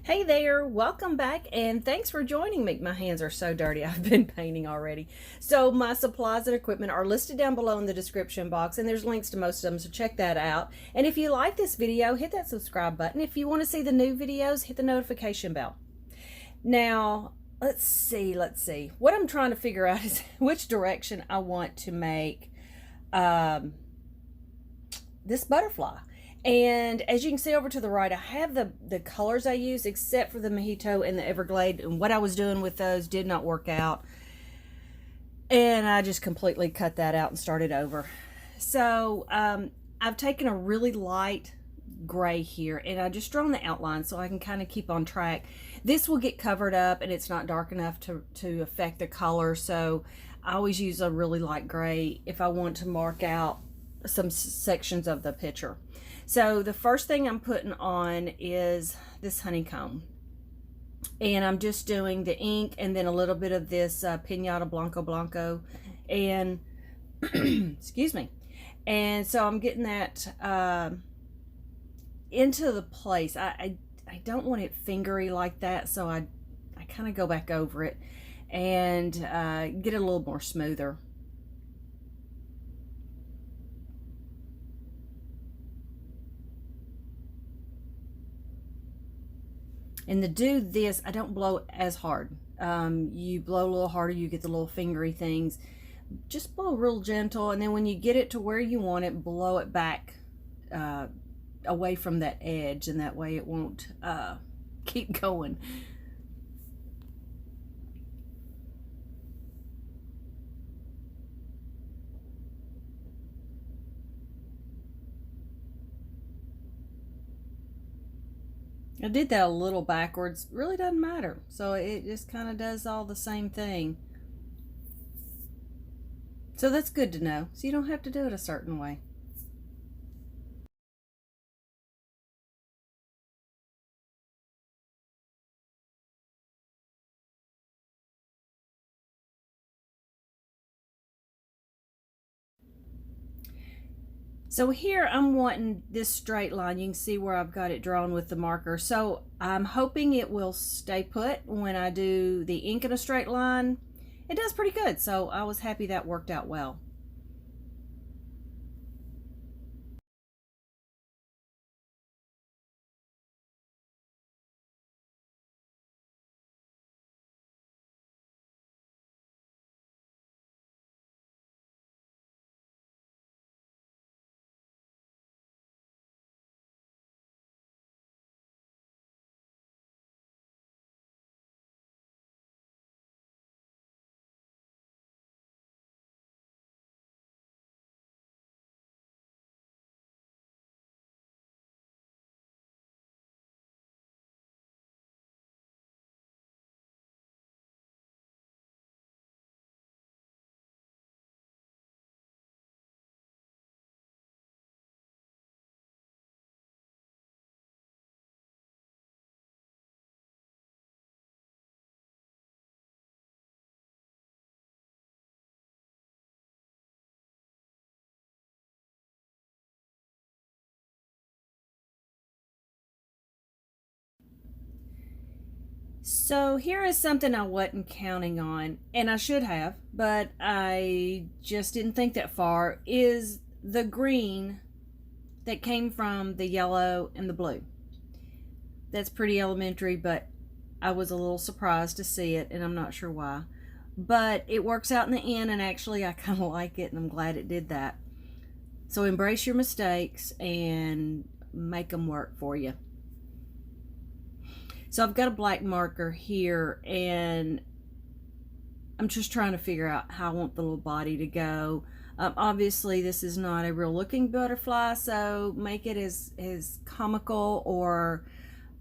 Hey there, welcome back, and thanks for joining me. My hands are so dirty, I've been painting already. So my supplies and equipment are listed down below in the description box, and there's links to most of them, so check that out. And if you like this video, hit that subscribe button. If you want to see the new videos, hit the notification bell. Now, let's see. What I'm trying to figure out is which direction I want to make this butterfly. And as you can see over to the right, I have the colors I use except for the Mojito and the Everglade, and what I was doing with those did not work out, and I just completely cut that out and started over. So I've taken a really light gray here, and I just drawn the outline so I can kind of keep on track. This will get covered up and it's not dark enough to affect the color, so I always use a really light gray if I want to mark out some sections of the picture. So the first thing I'm putting on is this honeycomb, and I'm just doing the ink and then a little bit of this Pinata Blanco, and excuse me. And so I'm getting that into the place. I don't want it fingery like that, so I kind of go back over it and get it a little more smoother. And to do this, I don't blow as hard. You blow a little harder, you get the little fingery things. Just blow real gentle, and then when you get it to where you want it, blow it back away from that edge, and that way it won't keep going. I did that a little backwards. Really doesn't matter. So it just kind of does all the same thing. So that's good to know. So you don't have to do it a certain way. So here I'm wanting this straight line. You can see where I've got it drawn with the marker. So I'm hoping it will stay put when I do the ink in a straight line. It does pretty good, so I was happy that worked out well. So here is something I wasn't counting on, and I should have, but I just didn't think that far, is the green that came from the yellow and the blue. That's pretty elementary, but I was a little surprised to see it, and I'm not sure why. But it works out in the end, and actually I kind of like it, and I'm glad it did that. So embrace your mistakes and make them work for you. So I've got a black marker here, and I'm just trying to figure out how I want the little body to go. Obviously this is not a real looking butterfly, so make it as comical or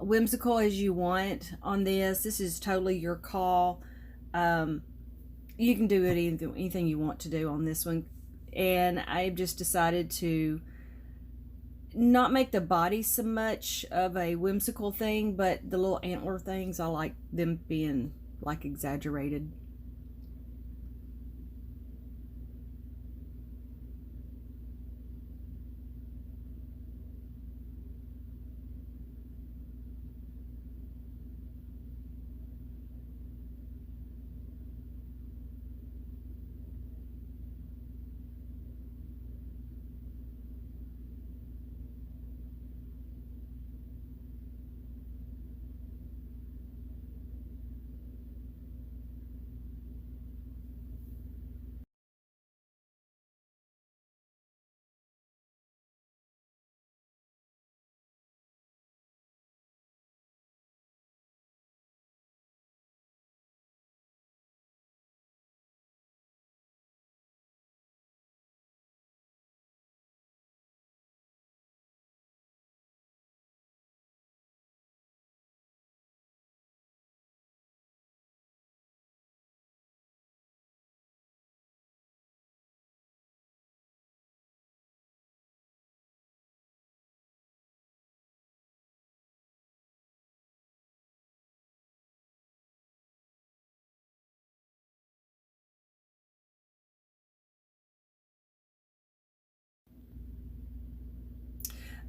whimsical as you want on this. This is totally your call. You can do anything you want to do on this one, and I've just decided to not make the body so much of a whimsical thing, but the little antler things, I like them being like exaggerated.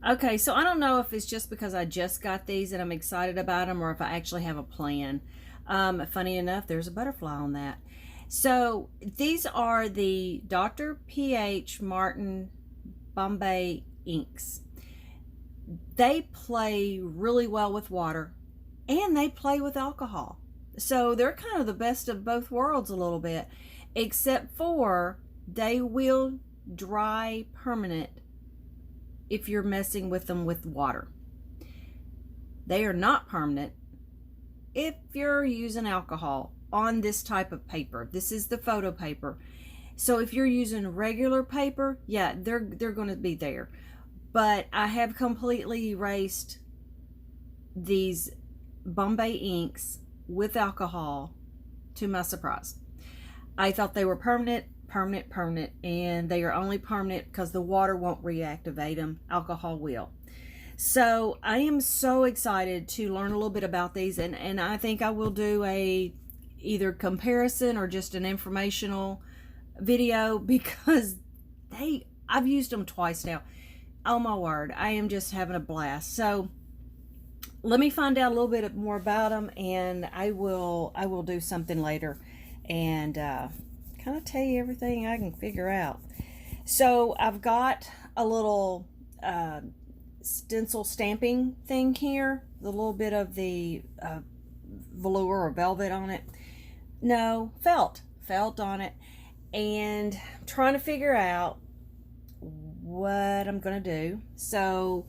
Okay, so I don't know if it's just because I just got these and I'm excited about them, or if I actually have a plan. Funny enough, there's a butterfly on that. So these are the Dr. P.H. Martin Bombay inks. They play really well with water and they play with alcohol. So they're kind of the best of both worlds a little bit, except for they will dry permanent if you're messing with them with water. They are not permanent if you're using alcohol on this type of paper. This is the photo paper. So if you're using regular paper, yeah, they're going to be there. But I have completely erased these Bombay inks with alcohol, to my surprise. I thought they were permanent, and they are only permanent because the water won't reactivate them. Alcohol will. So I am so excited to learn a little bit about these, and I think I will do a either comparison or just an informational video, because I've used them twice now. Oh my word, I am just having a blast. So let me find out a little bit more about them, and I will do something later and kind of tell you everything I can figure out. So I've got a little stencil stamping thing here, the little bit of the velour or velvet on it. No, felt on it, and I'm trying to figure out what I'm gonna do. So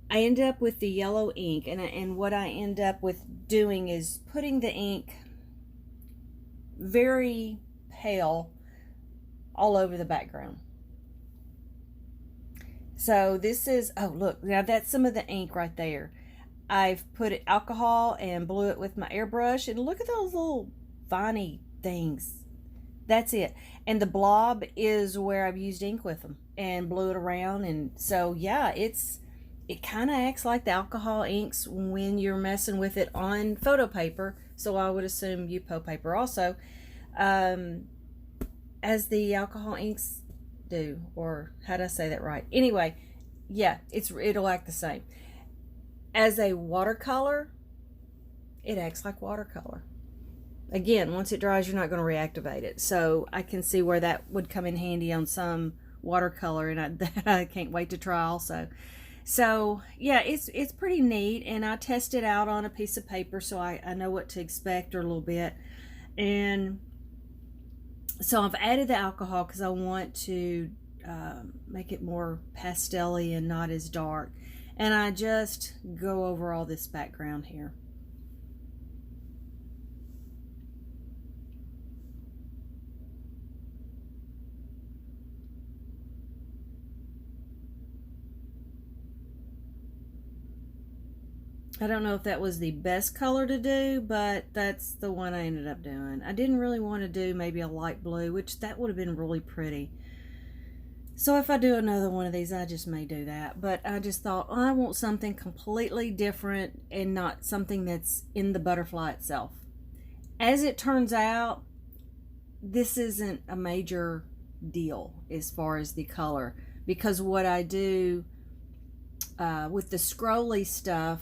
I end up with the yellow ink, and what I end up with doing is putting the ink very pale all over the background. So this is, oh look, now that's some of the ink right there. I've put it alcohol and blew it with my airbrush, and look at those little viney things. That's it. And the blob is where I've used ink with them and blew it around. And so yeah, it kind of acts like the alcohol inks when you're messing with it on photo paper. So I would assume UPO paper also, as the alcohol inks do, or how did I say that right? Anyway, yeah, it'll act the same. As a watercolor, it acts like watercolor. Again, once it dries, you're not going to reactivate it. So I can see where that would come in handy on some watercolor, and that I can't wait to try also. So yeah, it's pretty neat, and I test it out on a piece of paper so I know what to expect, or a little bit. And so I've added the alcohol because I want to make it more pastel-y and not as dark. And I just go over all this background here. I don't know if that was the best color to do, but that's the one I ended up doing. I didn't really want to do maybe a light blue, which that would have been really pretty. So if I do another one of these, I just may do that. But I just thought, oh, I want something completely different and not something that's in the butterfly itself. As it turns out, this isn't a major deal as far as the color, because what I do with the scrolly stuff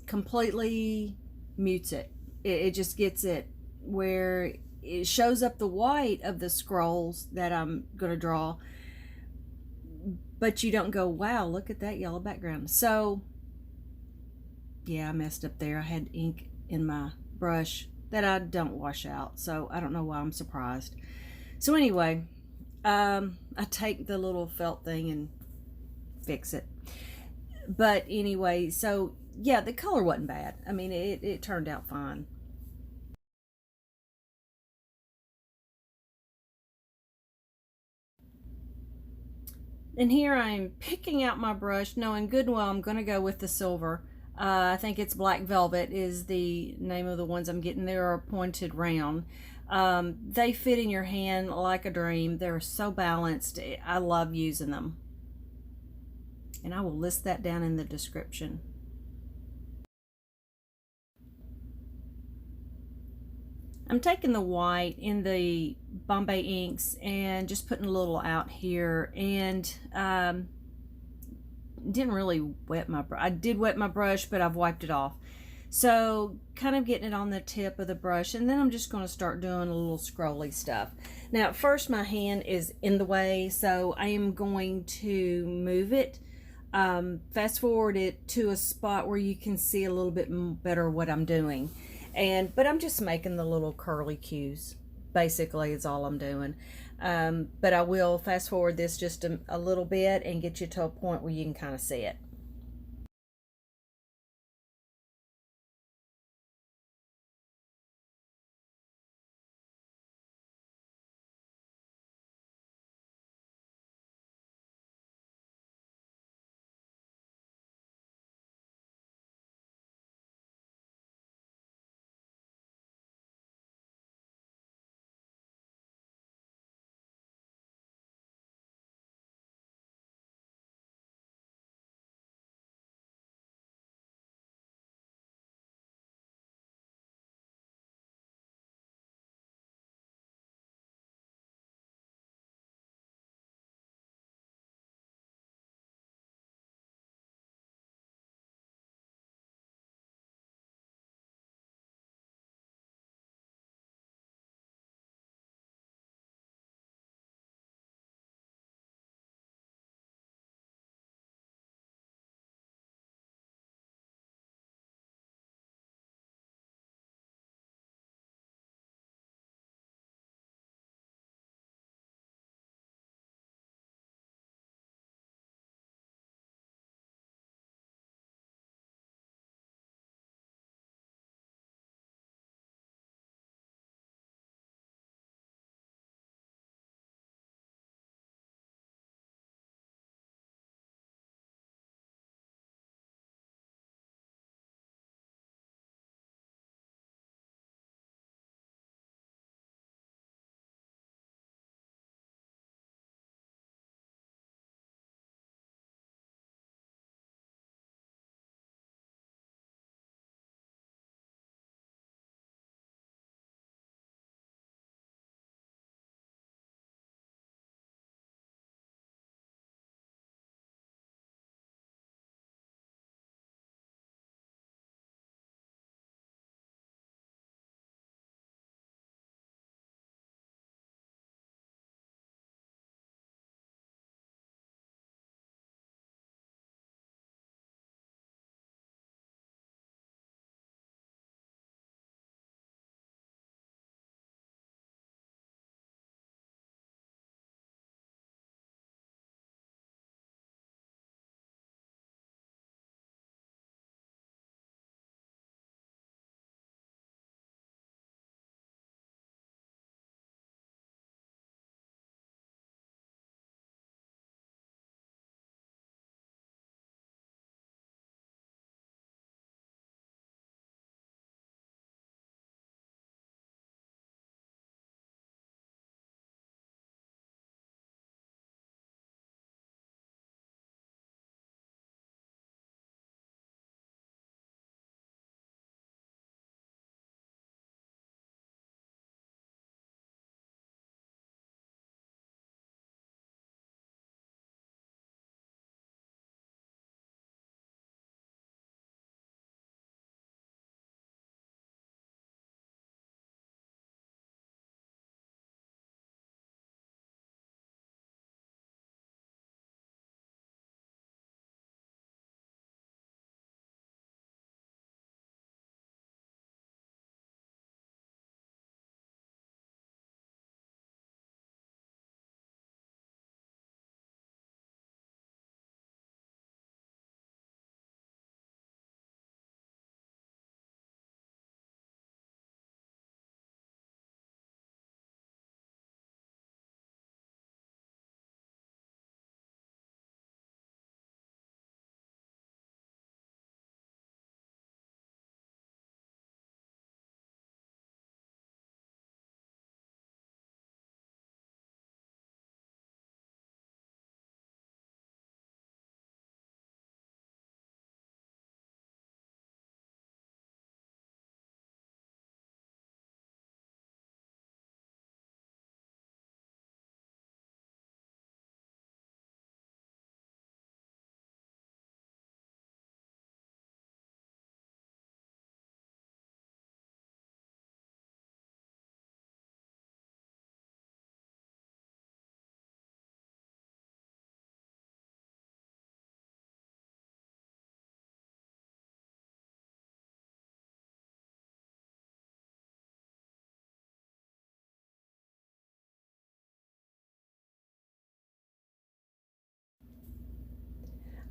completely mutes it. It just gets it where it shows up the white of the scrolls that I'm going to draw, but you don't go, wow, look at that yellow background. So yeah, I messed up there. I had ink in my brush that I don't wash out, so I don't know why I'm surprised. So anyway, I take the little felt thing and fix it. But anyway, so yeah, the color wasn't bad. I mean, it turned out fine. And here I'm picking out my brush, knowing good and well I'm going to go with the silver. I think it's Black Velvet is the name of the ones I'm getting. They're pointed round. They fit in your hand like a dream. They're so balanced. I love using them. And I will list that down in the description. I'm taking the white in the Bombay inks and just putting a little out here, and didn't really wet my brush. I did wet my brush, but I've wiped it off. So kind of getting it on the tip of the brush, and then I'm just going to start doing a little scrolly stuff. Now at first my hand is in the way, so I am going to move it, fast forward it to a spot where you can see a little bit better what I'm doing. But I'm just making the little curly cues, basically is all I'm doing. But I will fast forward this just a little bit and get you to a point where you can kind of see it.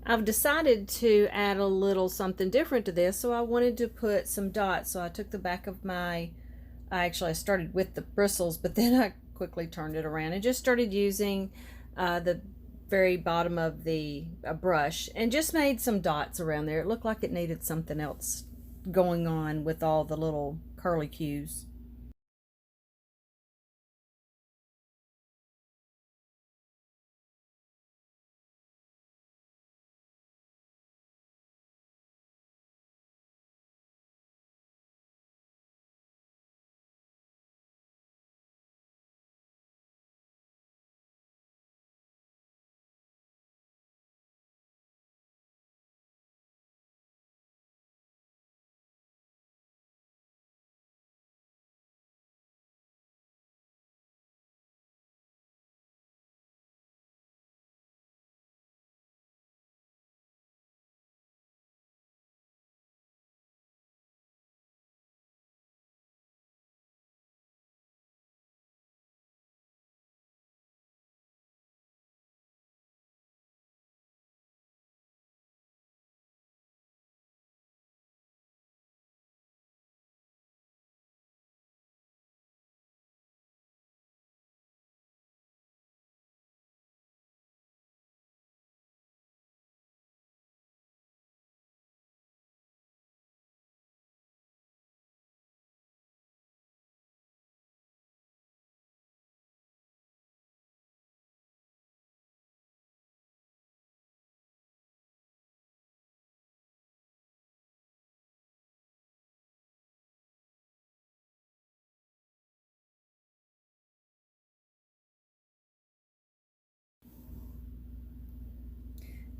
I've decided to add a little something different to this, so I wanted to put some dots. So I took the back of my, I started with the bristles, but then I quickly turned it around and just started using the very bottom of the brush and just made some dots around there. It looked like it needed something else going on with all the little curly cues.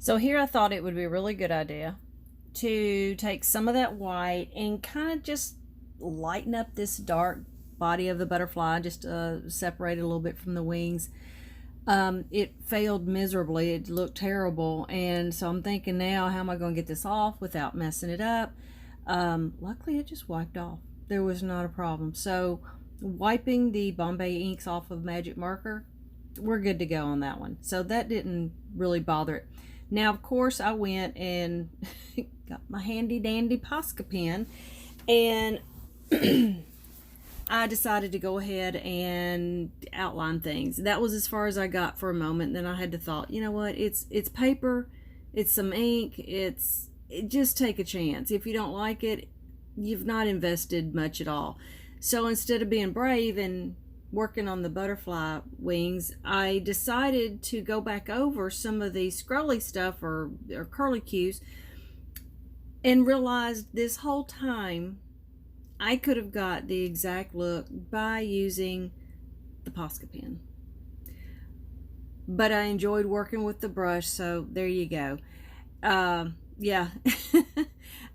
So here I thought it would be a really good idea to take some of that white and kind of just lighten up this dark body of the butterfly, just separate it a little bit from the wings. It failed miserably. It looked terrible. And so I'm thinking now, how am I going to get this off without messing it up? Luckily, it just wiped off. There was not a problem. So wiping the Bombay inks off of Magic Marker, we're good to go on that one. So that didn't really bother it. Now, of course, I went and got my handy dandy Posca pen, and I decided to go ahead and outline things. That was as far as I got for a moment. Then I had to thought, you know what? It's paper, it's some ink, just take a chance. If you don't like it, you've not invested much at all. So instead of being brave and working on the butterfly wings, I decided to go back over some of the scrolly stuff or curly cues and realized this whole time I could have got the exact look by using the Posca pen. But I enjoyed working with the brush, so there you go. Yeah,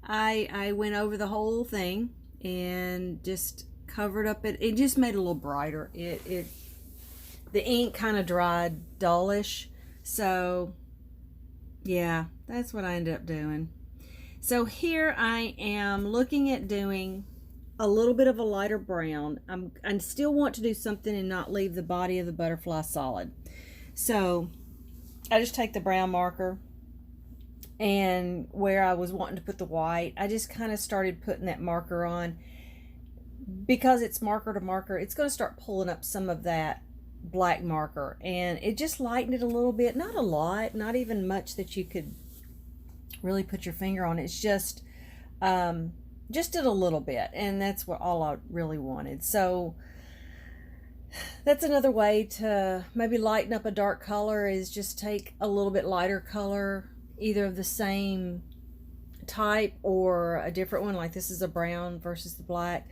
I went over the whole thing and just covered up it just made it a little brighter. The ink kind of dried dullish, so yeah, that's what I ended up doing. So here I am looking at doing a little bit of a lighter brown. I still want to do something and not leave the body of the butterfly solid. So I just take the brown marker, and where I was wanting to put the white, I just kind of started putting that marker on. Because it's marker to marker, it's going to start pulling up some of that black marker, and it just lightened it a little bit. Not a lot, not even much that you could really put your finger on. It's just did a little bit, and that's what all I really wanted. So that's another way to maybe lighten up a dark color, is just take a little bit lighter color, either of the same type or a different one, like this is a brown versus the black,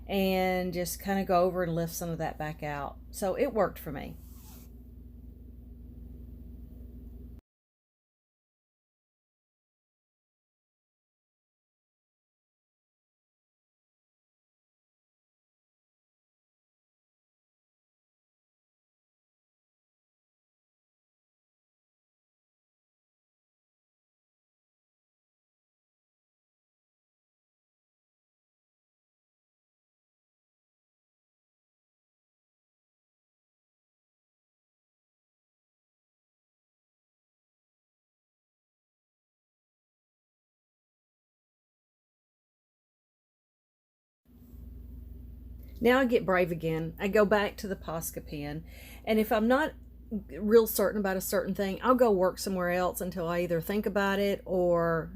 and just kind of go over and lift some of that back out. So it worked for me. Now I get brave again. I go back to the Posca pen, and if I'm not real certain about a certain thing, I'll go work somewhere else until I either think about it or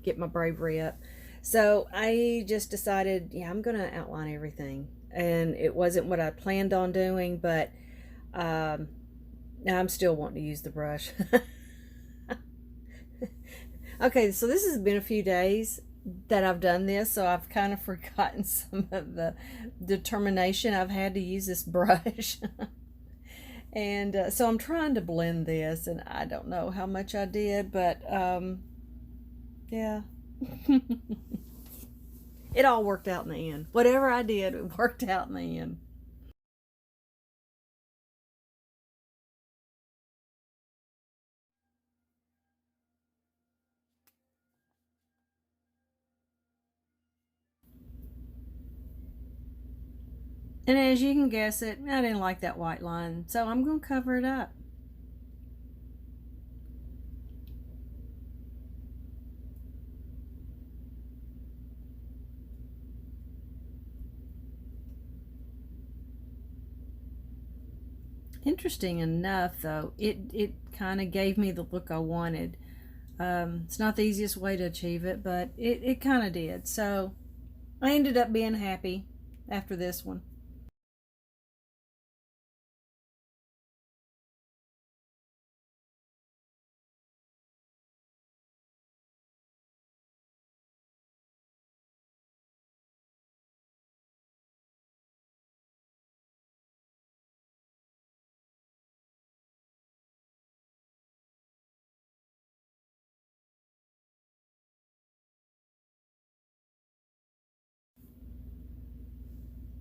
get my bravery up. So I just decided, yeah, I'm gonna outline everything, and it wasn't what I planned on doing, but now I'm still wanting to use the brush. Okay, so this has been a few days that I've done this, so I've kind of forgotten some of the determination I've had to use this brush. And so I'm trying to blend this, and I don't know how much I did, but yeah. It all worked out in the end. Whatever I did, it worked out in the end. And as you can guess it, I didn't like that white line, so I'm going to cover it up. Interesting enough, though, it kind of gave me the look I wanted. It's not the easiest way to achieve it, but it kind of did. So I ended up being happy after this one.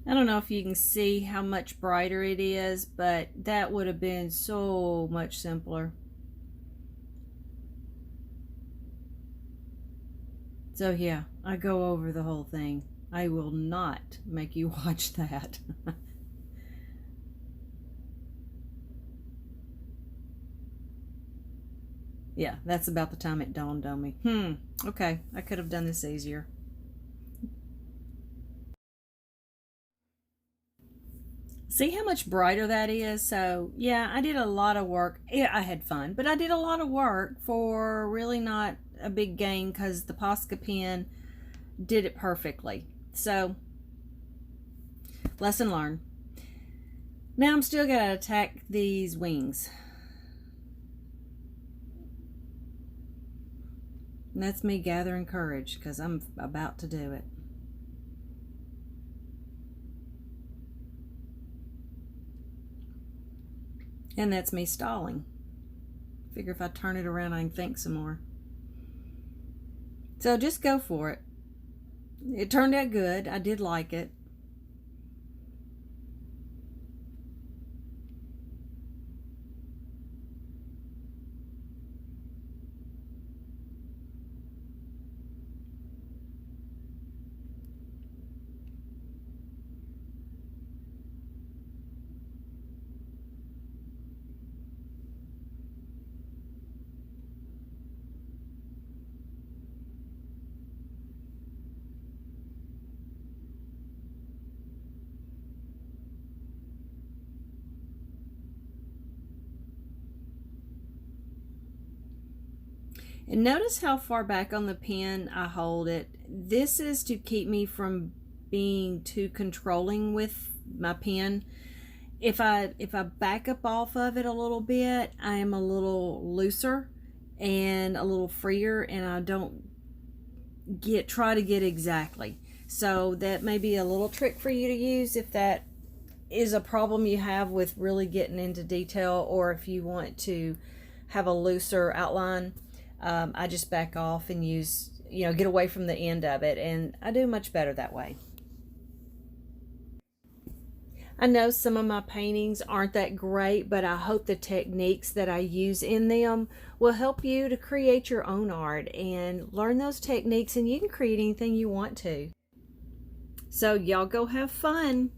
I don't know if you can see how much brighter it is, but that would have been so much simpler. So yeah, I go over the whole thing. I will not make you watch that. Yeah, that's about the time it dawned on me. Okay, I could have done this easier. See how much brighter that is? So yeah, I did a lot of work. Yeah, I had fun, but I did a lot of work for really not a big gain, because the Posca pen did it perfectly. So lesson learned. Now I'm still gonna attack these wings. And that's me gathering courage, because I'm about to do it. And that's me stalling. Figure if I turn it around, I can think some more. So just go for it. It turned out good. I did like it. And notice how far back on the pen I hold it. This is to keep me from being too controlling with my pen. If I back up off of it a little bit, I am a little looser and a little freer, and I don't try to get exactly. So that may be a little trick for you to use if that is a problem you have with really getting into detail, or if you want to have a looser outline. I just back off and use, get away from the end of it, and I do much better that way. I know some of my paintings aren't that great, but I hope the techniques that I use in them will help you to create your own art and learn those techniques, and you can create anything you want to. So y'all go have fun.